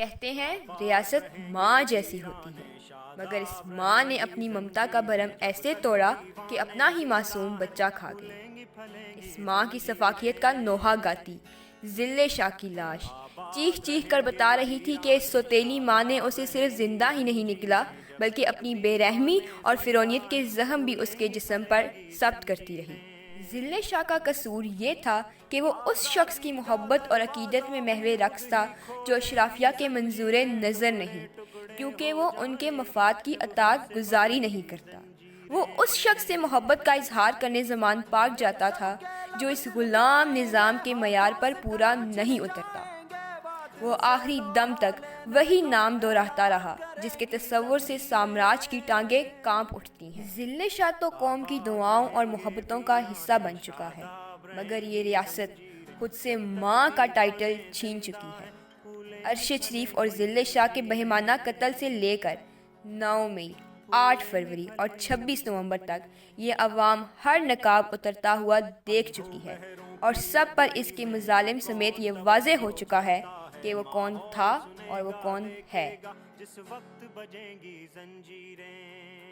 کہتے ہیں ریاست ماں جیسی ہوتی ہے، مگر اس ماں نے اپنی ممتا کا بھرم ایسے توڑا کہ اپنا ہی معصوم بچہ کھا گئی۔ اس ماں کی شفاقیت کا نوحہ گاتی ذلِ شاہ کی لاش چیخ چیخ کر بتا رہی تھی کہ اس سوتیلی ماں نے اسے صرف زندہ ہی نہیں نکلا بلکہ اپنی بے رحمی اور فرعونیت کے زخم بھی اس کے جسم پر ثبت کرتی رہی۔ ذلِ شاہ کا قصور یہ تھا کہ وہ اس شخص کی محبت اور عقیدت میں محو رقص تھا جو اشرافیہ کے منظور نظر نہیں، کیونکہ وہ ان کے مفاد کی اطاعت گزاری نہیں کرتا۔ وہ اس شخص سے محبت کا اظہار کرنے زمان پاک جاتا تھا جو اس غلام نظام کے معیار پر پورا نہیں اترتا۔ وہ آخری دم تک وہی نام دہراتا رہا جس کے تصور سے سامراج کی ٹانگیں کانپ اٹھتی ہیں۔ ذلِ شاہ تو قوم کی دعاؤں اور محبتوں کا حصہ بن چکا ہے، مگر یہ ریاست خود سے ماں کا ٹائٹل چھین چکی ہے۔ ارشد شریف اور ذلِ شاہ کے بہیمانہ قتل سے لے کر 9 مئی، 8 فروری اور 26 نومبر تک یہ عوام ہر نقاب اترتا ہوا دیکھ چکی ہے، اور سب پر اس کے مظالم سمیت یہ واضح ہو چکا ہے کہ وہ کون تھا اور وہ کون ہے۔ جس وقت بجیں گی زنجیریں